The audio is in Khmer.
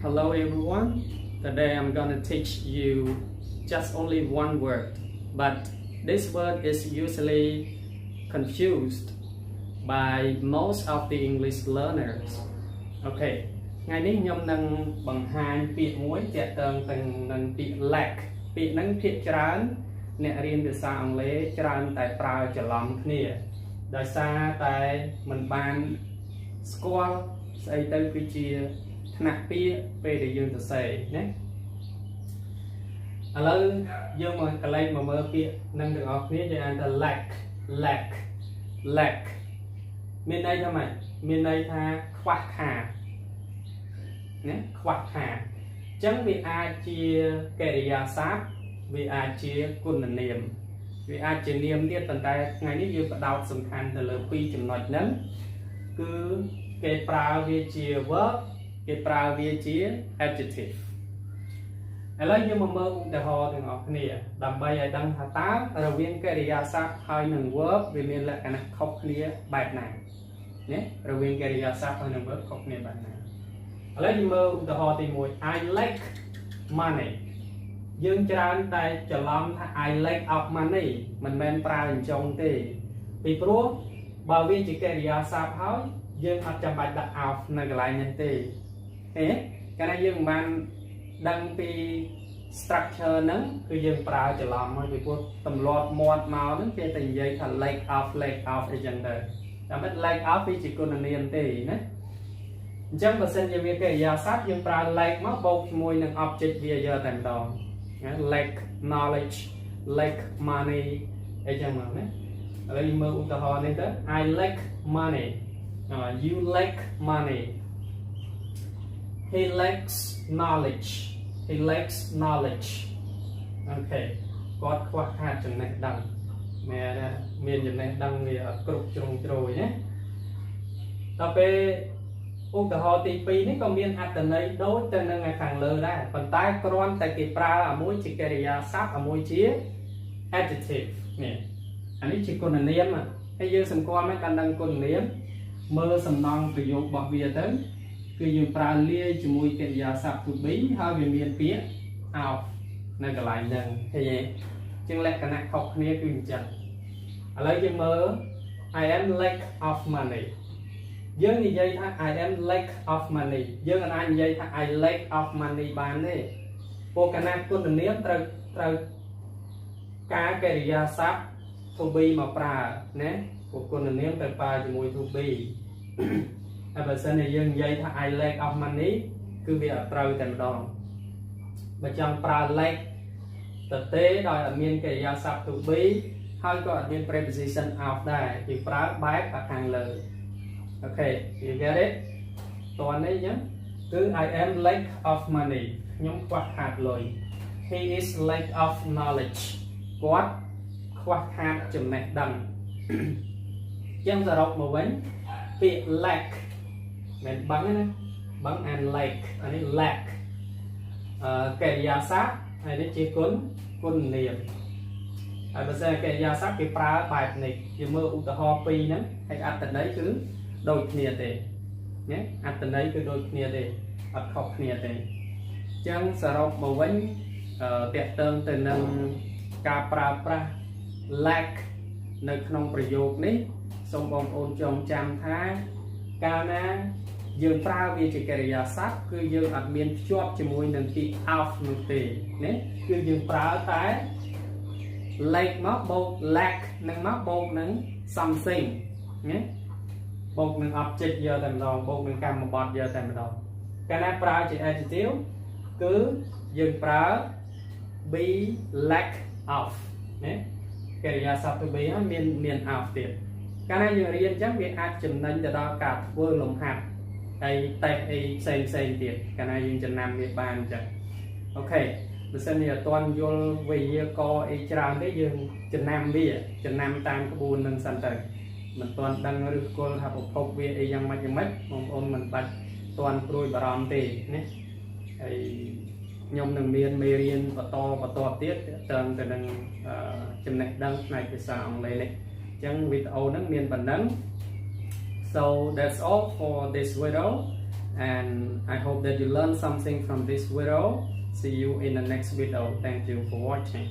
Hello everyone. Today I'm gonna teach you just only one word, but this word is usually confused by most of the English learners. Okay, ថ្ងៃនេះខ្ញុំនឹងបង្ហាញពាក្យមួយទាក់ទងទៅនឹងពាក្យ lack ពាក្យហ្នឹងភាគច្រើនអ្នករៀនភាសាអង់គ្លេសច្រើនតែប្រើច្រឡំគ្នាដោយសារតែមិនបានស្គាល់ស្អីទៅគឺជាថ្នាក់ពាក្យពេលដែលយើងសរសេរណាឥឡូវយើងមកកលែងមកមើលពាក្យនឹងទាំងអស់គ្នាយើងអានថា lack មានន័យថាម៉េចមានន័យថាខ្វះខាតណាខ្វះខាតអញ្ចឹងវាអាចជាកិរិយាសព្ទវាអាចជាគុណនាមវាអាចជានាមទៀតប៉ុន្តែថ្ងៃនេះយើងបដោតសំខាន់ទៅលើពីរចំណុចហ្នឹងគឺគេប្រើវាជា verb គេប្រើវាជា adjective ឥឡូវយើងមកមើលឧទាហរណ៍ទាំងអស់គ្នាដើម្បីឲ្យដឹងថាតើរវាងកិរិយាសព្ទហើយនឹង verb វាមានលក្ខណៈខុសគ្នាបែបណាណារវាងកិរិយាសព្ទហើយនឹង verb ខុសគ្នាបែបណាឥឡូវយើងមើលឧទាហរណ៍ទី1 I like money យើងច្រើនតែច្រឡំថា I like of money មិនមែនប្រើអញ្ចឹងទេពីព្រោះបើវាជាកិរិយាសព្ទហើយយើងអត់ចាំបាច់ដាក់ of នៅកន្លែងនេះទេកាលណាយើងមិនបានដឹងពី structure ហ្នឹងគឺយើងប្រើច្រឡំហើយពីព្រោះទម្លាប់មាត់មកហ្នឹងគេតែនិយាយថា like of អីចឹងទៅតែមិន like of វាជាគុណនាមទេណាអញ្ចឹងបើសិនជាវាកិរិយាសព្ទយើងប្រើ like មកបូកជាមួយនឹង object វាយកតែម្ដងណា like knowledge like money អីចឹងមកណាឥឡូវយើងមើលឧទាហរណ៍នេះទៅ I like money you like money he lacks knowledge okay គាត់ខ្វះខាតចំណេះដឹងមានចំណេះដឹងវាអត់គ្រប់ជ្រុងជ្រោយណាដល់ពេលឧទាហរណ៍ទី2នេះក៏មានអត្ថន័យដូចទៅនឹងខាងលើដែរប៉ុន្តែគ្រាន់តែគេប្រើអាមួយជាកិរិយាសព្ទអាមួយជា adjective នេះអានេះជាគុណនាមហើយយើងសម្គាល់មិនកាន់ដឹងគុណនាមមើលសំណង់ប្រយោគរបស់វាទៅគឺយើងប្រើលាយជាមួយកិរិយាសព្ទ to be ហើយវាមានពាក្យ of នៅកន្លែងហ្នឹងឃើញទេជាងលក្ខណៈខុសគ្នាគឺអញ្ចឹងឥឡូវយើងមើល I am lack of money យើងនិយាយថា I am lack of money យើងអាចនិយាយថា I lack of money បានទេព្រោះកណាត់គុណនាមត្រូវការកិរិយាសព្ទ to be មកប្រើណាព្រោះគុណនាមត្រូវប្រើជាមួយ to be ហើយបើសិនជាយើងនិយាយថា I lack of money គឺវាអត់ត្រូវតែម្ដងបើចង់ប្រើ lack ទៅទេដោយអត់មានកិរិយាសព្ទ to be ហើយក៏អត់មាន preposition of ដែរគេប្រើបែបខាងលើOkay, you get it? តោះនេះចឹងគឺ I am lack of money ខ្ញុំខ្វះខាតលុយ He is lack of knowledge គាត់ខ្វះខាតចំណេះដឹងចឹងសរុបមកវិញពាក្យ lack មិនបឹងណាបឹង and lack អានេះ lack កិរិយាសព្ទហើយនេះជាគុណនាមហើយបើសិនកិរិយាសព្ទគេប្រើបែបនេះយើងមើលឧទាហរណ៍ពីរហ្នឹងហើយអត្ថន័យគឺដូចគ្នាទេណាអត្ថន័យគឺដូចគ្នាទេអត់ខុសគ្នាទេអញ្ចឹងសរុបមកវិញតកតឹងទៅនឹងការប្រើប្រាស់ lack នៅក្នុងប្រយោគនេះសូមបងប្អូនចងចាំថាកាលណាយើងប្រើវាជាកិរិយាសព្ទគឺយើងអត់មានភ្ជាប់ជាមួយនឹងពាក្យ of នោះទេណាគឺយើងប្រើតែ lack មកបូក lack នឹងមកបូកនឹង something ណាបូកនឹង object យកតែម្ដងបូកនឹងកម្មបត្តិយកតែម្ដងកាលណាប្រើជា adjective គឺយើងប្រើ be lack of ណាកិរិយាសព្ទ to be ហើយមាន of ទៀតកាលណាយើងរៀនអញ្ចឹងវាអាចចំណេញទៅដល់ការធ្វើលំហាត់ហើយតេស្តអីផ្សេងទៀតកាលណាយើងចំណាំវាបានអញ្ចឹងអូខេបើសិនជាអត់ទាន់យល់វេយ្យាករណ៍អីច្រើនទេយើងចំណាំតាមក្បួននឹងសិនទៅមិនទាន់ដឹងឬគល់ថាប្រភពវាអីយ៉ាងម៉េចបងប្អូនមិនបាច់ទាន់ព្រួយបារម្ភទេណាហើយខ្ញុំនឹងមានមេរៀនបន្តទៀតទៅនឹងចំណេះដឹងផ្នែកភាសាអង់គ្លេសនេះអញ្ចឹងវីដេអូហ្នឹងមានប៉ុណ្ណឹង So that's all for this video and I hope that you learn something from this video. See you in the next video. Thank you for watching.